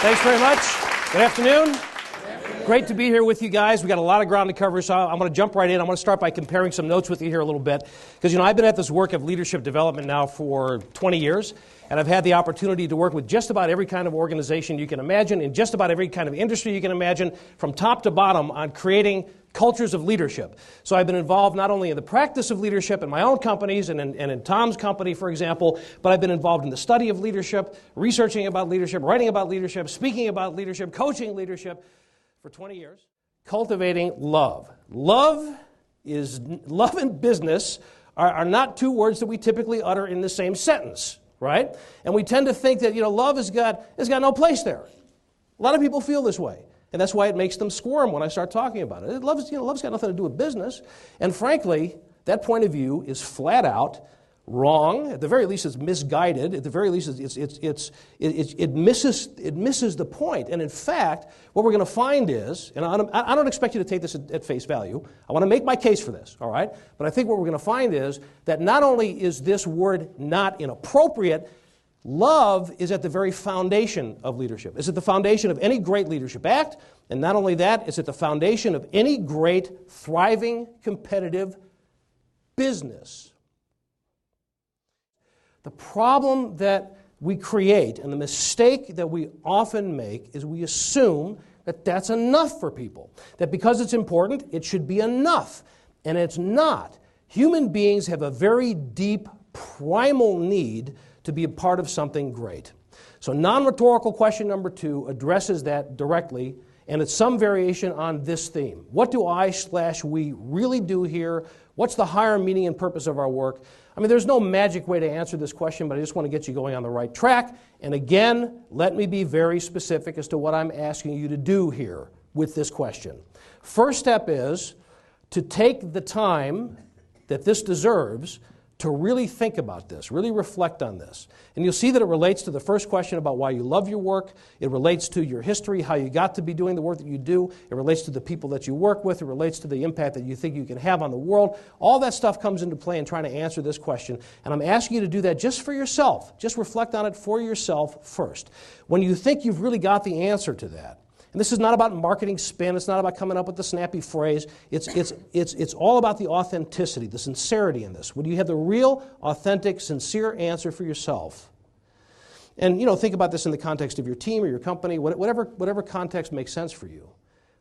Thanks very much. Good afternoon. Great to be here with you guys. We've got a lot of ground to cover, so I'm going to jump right in. I'm going to start by comparing some notes with you here a little bit. Because, I've been at this work of leadership development now for 20 years, and I've had the opportunity to work with just about every kind of organization you can imagine, in just about every kind of industry you can imagine, from top to bottom on creating cultures of leadership. So I've been involved not only in the practice of leadership in my own companies and in Tom's company, for example, but I've been involved in the study of leadership, researching about leadership, writing about leadership, speaking about leadership, coaching leadership for 20 years. Cultivating love. Love and business are not two words that we typically utter in the same sentence, right? And we tend to think that, love has got no place there. A lot of people feel this way. And that's why it makes them squirm when I start talking about it. Love's got nothing to do with business. And frankly, that point of view is flat out wrong. At the very least, it's misguided. At the very least, it misses the point. And in fact, what we're going to find is, and I don't expect you to take this at face value. I want to make my case for this, all right? But I think what we're going to find is that not only is this word not inappropriate, love is at the very foundation of leadership. It's at the foundation of any great leadership act, and not only that, it's at the foundation of any great, thriving, competitive business. The problem that we create and the mistake that we often make is we assume that that's enough for people. That because it's important, it should be enough. And it's not. Human beings have a very deep, primal need to be a part of something great. So non-rhetorical question number 2 addresses that directly, and it's some variation on this theme. What do I/we really do here? What's the higher meaning and purpose of our work? There's no magic way to answer this question, but I just want to get you going on the right track. And again, let me be very specific as to what I'm asking you to do here with this question. First step is to take the time that this deserves to really think about this, really reflect on this. And you'll see that it relates to the first question about why you love your work. It relates to your history, how you got to be doing the work that you do. It relates to the people that you work with. It relates to the impact that you think you can have on the world. All that stuff comes into play in trying to answer this question. And I'm asking you to do that just for yourself. Just reflect on it for yourself first. When you think you've really got the answer to that, and this is not about marketing spin. It's not about coming up with the snappy phrase. It's all about the authenticity, the sincerity in this. When you have the real, authentic, sincere answer for yourself. And, think about this in the context of your team or your company, whatever context makes sense for you.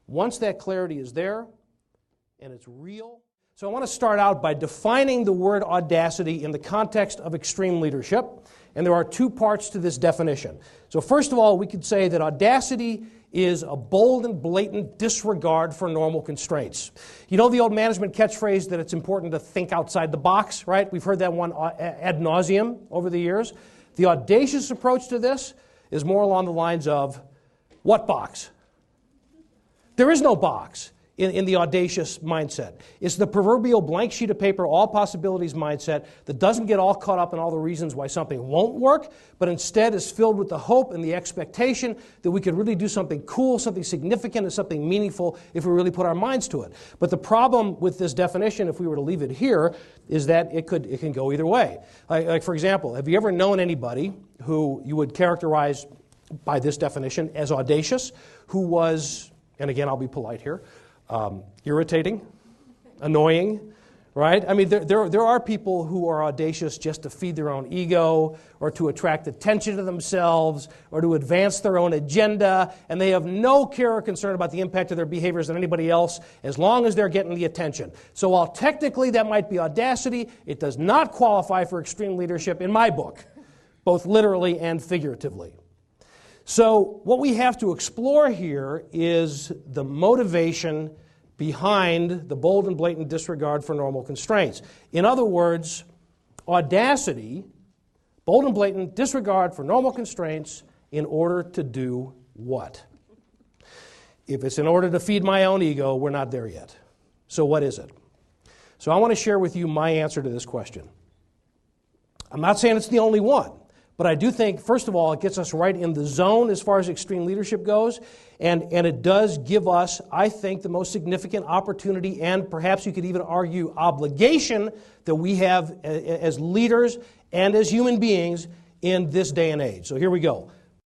Once that clarity is there and it's real. So I want to start out by defining the word audacity in the context of extreme leadership. And there are 2 parts to this definition. So first of all, we could say that audacity is a bold and blatant disregard for normal constraints. You know the old management catchphrase that it's important to think outside the box, right? We've heard that one ad nauseum over the years. The audacious approach to this is more along the lines of, what box? There is no box in the audacious mindset. It's the proverbial blank sheet of paper, all possibilities mindset that doesn't get all caught up in all the reasons why something won't work, but instead is filled with the hope and the expectation that we could really do something cool, something significant, and something meaningful if we really put our minds to it. But the problem with this definition, if we were to leave it here, is that it can go either way. Like for example, have you ever known anybody who you would characterize by this definition as audacious, who was, and again I'll be polite here, irritating, annoying, right? There are people who are audacious just to feed their own ego or to attract attention to themselves or to advance their own agenda, and they have no care or concern about the impact of their behaviors on anybody else as long as they're getting the attention. So while technically that might be audacity, it does not qualify for extreme leadership in my book, both literally and figuratively. So what we have to explore here is the motivation behind the bold and blatant disregard for normal constraints. In other words, audacity, bold and blatant disregard for normal constraints in order to do what? If it's in order to feed my own ego, we're not there yet. So what is it? So I want to share with you my answer to this question. I'm not saying it's the only one. But I do think, first of all, it gets us right in the zone as far as extreme leadership goes, and it does give us, I think, the most significant opportunity and perhaps you could even argue obligation that we have as leaders and as human beings in this day and age. So here we go.